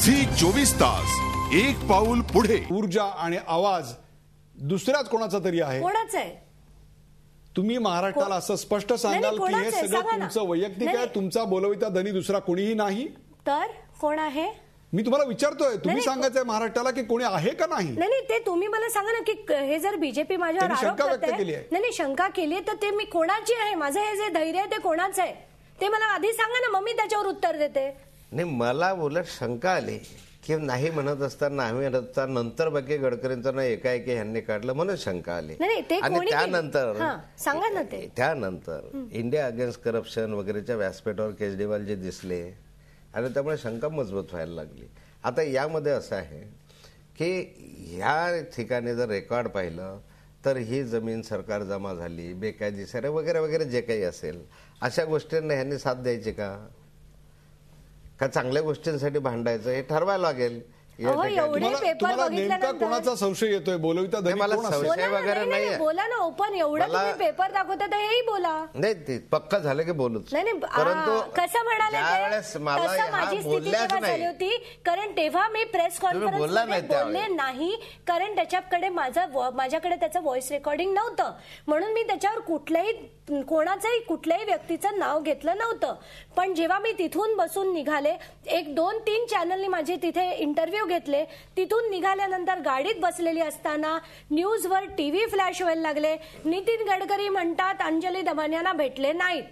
Zee 24 तास एक पाऊल पुढे. ऊर्जा आणि आवाज दुसऱ्याच कोणाचा तरी आहे. कोणाचा आहे? तुम्ही महाराष्ट्राला असं स्पष्ट सांगाल की हे सगळं तुमचं वैयक्तिक आहे, तुमचा बोलविता धनी दुसरा कोणीही नाही? तर कोण आहे? मी तुम्हाला विचारतोय, तुम्ही सांगायचंय महाराष्ट्राला की कोणी आहे का नाही? नाही ते तुम्ही मला सांगा ना की हे जर बीजेपी माझ्यावर आरोप करते, नाही शंका केली तर ते मी कोणाची आहे, माझं हे जे धैर्य आहे ते कोणाचं आहे ते मला आधी सांगा ना, मग मी त्याच्यावर उत्तर देते. नाही मला उलट शंका आली की नाही म्हणत असताना आम्ही म्हणत असताना नंतर बाकी गडकरींचं ना एकाएकी ह्यांनी काढलं म्हणून शंका आली. आणि त्यानंतर सांगा ना ते त्यानंतर इंडिया अगेन्स्ट करप्शन वगैरेच्या व्यासपीठावर केजरीवाल जे दिसले आणि त्यामुळे शंका मजबूत व्हायला लागली. आता यामध्ये असं आहे की ह्या ठिकाणी जर रेकॉर्ड पाहिलं तर ही जमीन सरकार जमा झाली, बेकायदेशीर वगैरे वगैरे जे काही असेल अशा गोष्टींना ह्यांनी साथ द्यायची का चांगल्या गोष्टींसाठी भांडायचं हे ठरवायला लागेल. तुम्हाला नेमका कोणाचा संशय येतोय? बोलविता धनी मला संशय वगैरे नाही. बोला ना ओपन, एवढं तुम्ही पेपर दाखवता तर हेही बोला. नाही ते पक्क झालं की बोलूच. परंतु कसं म्हणाले माझी स्थिती तेव्हा झाली होती कारण तेव्हा मी प्रेस कॉन्फरन्समध्ये बोलले नाही कारण त्याच्याकडे माझ्याकडे त्याचं व्हॉइस रेकॉर्डिंग नव्हतं म्हणून मी त्याच्यावर कुठल्याही व्यक्तीचं नाव घेतलं नव्हतं. पण जेव्हा मी तिथून बसून निघाले, 1, 2, 3 चॅनलनी माझे तिथे इंटरव्ह्यू घेतले, तिथून निघाल्यानंतर गाडीत बसलेली असताना न्यूजवर टीव्ही फ्लॅश व्हायला लागले. नितीन गडकरी म्हणतात अंजली दमानियांना भेटले नाहीत.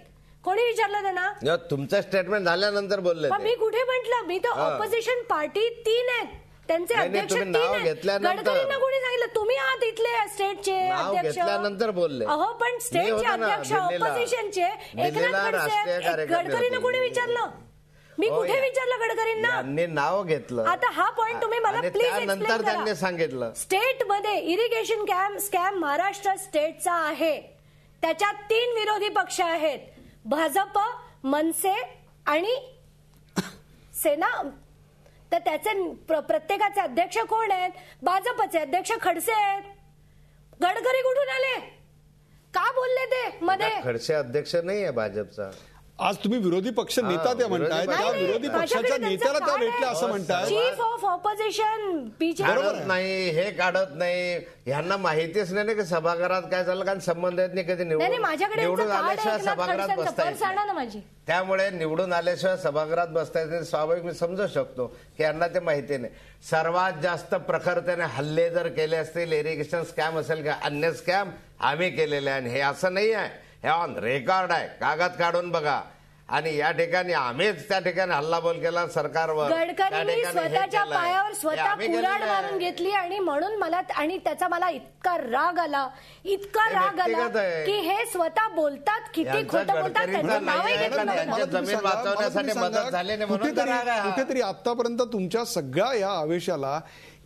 कोणी विचारलं त्यांना? तुमचं स्टेटमेंट झाल्यानंतर बोलले. मी कुठे म्हटलं? मी तर ऑपोजिशन पार्टी 3 आहेत, त्यांचे अध्यक्ष 3 आहेत. गडकरींना कोणी सांगितलं? तुम्ही आहात इथले स्टेटचे अध्यक्ष. घेतल्यानंतर बोलले. अहो पण स्टेटचे अध्यक्ष ऑपोजिशनचे एकनाथ खडसे, गडकरींना कोणी विचारलं? मी कुठे विचारलं गडकरींना? त्यांनी नाव घेतलं. आता हा पॉइंट तुम्ही मला प्लीज एक्सप्लेन करा. त्यांनी सांगितलं स्टेट मध्ये इरिगेशन स्कॅम महाराष्ट्र स्टेटचा आहे, त्याच्यात 3 विरोधी पक्ष आहेत, भाजप, मनसे आणि सेना. तर त्याचे प्रत्येकाचे अध्यक्ष कोण आहेत? भाजपचे अध्यक्ष खडसे आहेत. गडकरी कुठून आले? का बोलले ते मध्ये? खडसे अध्यक्ष नाही आहे भाजपचा. आज तुम्ही विरोधी पक्ष नेता त्या म्हणताय, त्या विरोधी पक्षाच्या नेत्याला त्या भेटल्या असं म्हणताय. चीफ ऑफ ऑपोजिशन बीजेपी नाही, हे काढत नाही, ह्यांना माहितीच नाही की सभागृहात काय झालं कारण संबंध येत नाही. कधी निवडून आल्याशिवाय सभागृहात बसता येत, त्यामुळे निवडून आल्याशिवाय सभागृहात बसता येत. स्वाभाविक मी समजू शकतो की यांना ते माहिती नाही. सर्वात जास्त प्रखरतेने हल्ले जर केले असतील, इरिगेशन स्कॅम असेल का अन्य स्कॅम आम्ही केलेले आहे. हे असं नाही आहे, हे ऑन रेकॉर्ड आहे, कागद काढून बघा. आणि या ठिकाणी आम्हीच त्या ठिकाणी हल्लाबोल केला सरकारवर. गडकरींनी स्वतःच्या पायावर स्वतः कुऱ्हाड मारून घेतली आणि म्हणून मला आणि त्याचा मला इतका राग आला की हे स्वतः बोलतात, किती खोटं बोलतात, त्याचं नावही घेतलं. जमीन वाचवण्यासाठी मदत झाली नाही म्हणून कुठेतरी आतापर्यंत तुमच्या सगळ्या या आवेशाला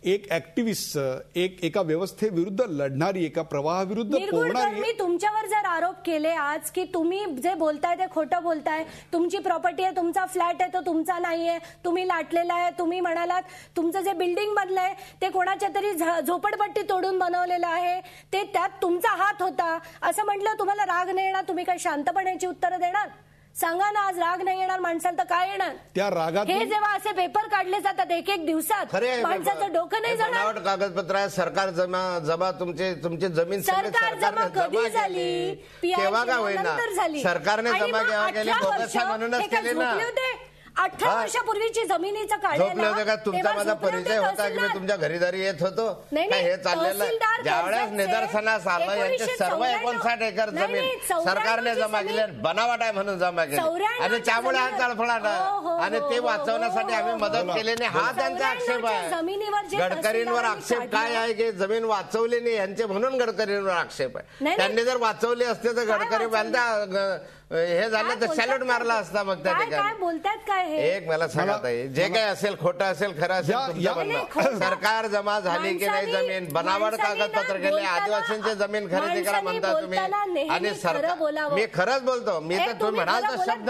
एक ऍक्टिव्हिस्ट, एका व्यवस्थेविरुद्ध लढणारी, एका प्रवाहाविरुद्ध पोहणारी. मी तुमच्यावर जर आरोप केले आज की तुम्ही जे बोलताय ते खोटं बोलताय, तुमची प्रॉपर्टी आहे, तुमचा फ्लॅट आहे तो तुमचा नाहीये, तुम्ही लाटलेला आहे, तुम्ही म्हणालात तुमचं जे बिल्डिंग मधलं आहे ते कोणाच्या तरी झोपडपट्टी तोडून बनवलेलं आहे, ते त्यात तुमचा हात होता असं म्हटलं, तुम्हाला राग नाही येणार? तुम्ही काय शांतपणाची उत्तरं देणार? सांगा ना. आज राग नाही येणार माणसाला तर काय येणार? त्या रागात हे जेव्हा असे पेपर काढले जातात 1-1 दिवसात, माणसाचं डोकं नाही जाणार. कागदपत्र आहे, सरकार जमा तुमची जमीन सरकार जमा कधी झाली? केव्हा का होईना, सरकारने जमा केव्हा केली? म्हणूनच केले ना. 18 वर्षापूर्वीची जमिनीचं काढलं. तुमचा माझा परिचय होता की मी तुमच्या घरीदारी येत होतो? हे चाललेलं ज्यावेळेस निदर्शनास आलं यांचे सर्व 59 एकर जमीन सरकारने जमा केली, बनावट आहे म्हणून जमा केली आणि त्यामुळे हा तळफळाट आणि ते वाचवण्यासाठी आम्ही मदत केली नाही हा त्यांचा आक्षेप आहे. गडकरींवर आक्षेप काय आहे की जमीन वाचवली नाही यांचे, म्हणून गडकरींवर आक्षेप आहे. त्यांनी जर वाचवली असते तर गडकरी हे झालं तर सॅल्यूट मारला असता. मग त्या ठिकाणी बोलतात काय? एक मला सांगत आहे, जे काही असेल खोटं असेल खरं असेल, सरकार जमा झाली की नाही जमीन, बनावट कागदपत्र केले, आदिवासींची जमीन खरेदी करा म्हणता तुम्ही. आणि सरकार, मी खरंच बोलतो, मी तर तुम्ही म्हणाल तर शब्द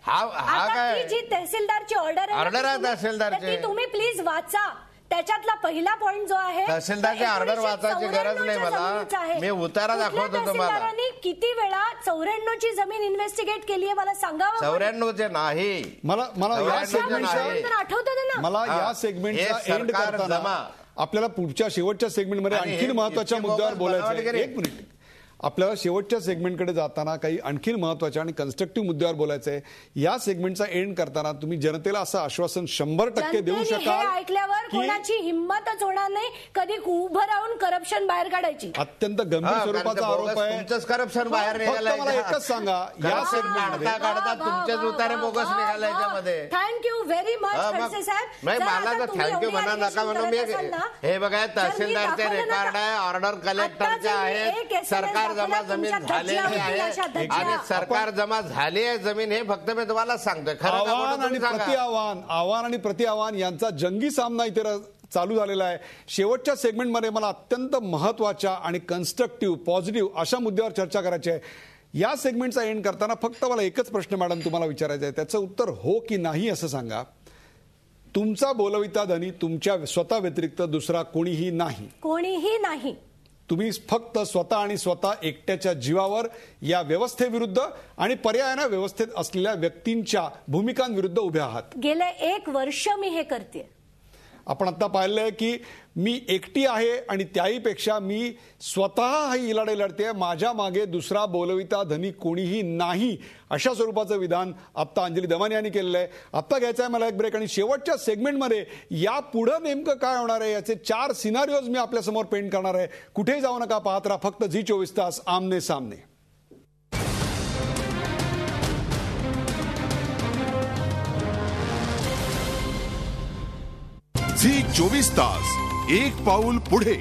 हा काय तहसीलदारची ऑर्डर आहे तहसीलदारची, तुम्ही प्लीज वाचा. त्याच्यातला पहिला पॉईंट जो आहे, तहसीलदारची ऑर्डर वाचायची गरज नाही मला, मी उतारा दाखवतो तुम्हाला. किती वेळा 94ची जमीन इन्व्हेस्टिगेट केली आहे मला सांगावं. 94चे नाही, मला या सेगमेंटचा आठवतं ना, मला या सेगमेंटचा एंड करताना आपल्याला पुढच्या शेवटच्या सेगमेंटमध्ये आणखी महत्वाच्या मुद्द्यावर बोलायचं. एक मिनिट, आपल्याला शेवटच्या सेगमेंटकडे जाताना काही आणखी महत्वाच्या आणि कन्स्ट्रक्टिव्ह मुद्द्यावर बोलायचं आहे. या सेगमेंटचा एंड करताना तुम्ही जनतेला असं आश्वासन 100% देऊ शकाल ऐकल्यावर कोणाची हिंमतच होणार नाही कधी उभं राहून करप्शन बाहेर काढायची. अत्यंत गंभीर स्वरूपाचा आरोप आहे. तुमचंच करप्शन बाहेर निघालं. मला एकच सांगा, या सेगमेंटमध्ये काढता तुमचेच उतारे बोगस निघाले याच्यामध्ये. थँक्यू व्हेरी मच खडसे साहेब. मला तर थँक्यू म्हणा नका म्हणून मी हे बघा, तहसीलदारचे रेकॉर्ड आहे, ऑर्डर कलेक्टरचे आहेत, सरकार जमा जमीन झालेली आहे आणि सरकार जमा झाली आहे जमीन, हे फक्त मी तुम्हाला सांगतोय. आव्हान आणि प्रतिआव्हान यांचा जंगी सामना इथे चालू झालेला आहे. शेवटच्या सेगमेंटमध्ये मला अत्यंत महत्वाच्या आणि कन्स्ट्रक्टिव्ह पॉझिटिव्ह अशा मुद्द्यावर चर्चा करायची आहे. या सेगमेंटचा एंड करताना फक्त मला एकच प्रश्न मॅडम तुम्हाला विचारायचा आहे, त्याचं उत्तर हो की नाही असं सांगा. तुमचा बोलविता धनी तुमच्या स्वतः व्यतिरिक्त दुसरा कोणीही नाही. तुम्ही फक्त स्वतः आणि स्वतः एकट्याच्या जीवावर या व्यवस्थेविरुद्ध आणि पर्यायाने व्यवस्थेत असलेल्या व्यक्तींच्या भूमिकांविरुद्ध उभे आहात. गेले 1 वर्ष मी हे करते. आपण आता पाहिलंय की मी एकटी आहे आणि त्याहीपेक्षा मी स्वतः ही लढाई लढते, माझ्या मागे दुसरा बोलविता धनी कोणीही नाही, अशा स्वरूपाचं विधान आता अंजली दमानी यांनी केलेलं आहे. आता घ्यायचा आहे मला एक ब्रेक आणि शेवटच्या सेगमेंटमध्ये या पुढे नेमकं काय होणार आहे याचे 4 सिनारिओज मी आपल्या समोर पेंट करणार आहे. कुठेही जाऊ नका, पाहत राहा फक्त झी24 तास आमने सामने. झी 24 तास एक पाऊल पुढे.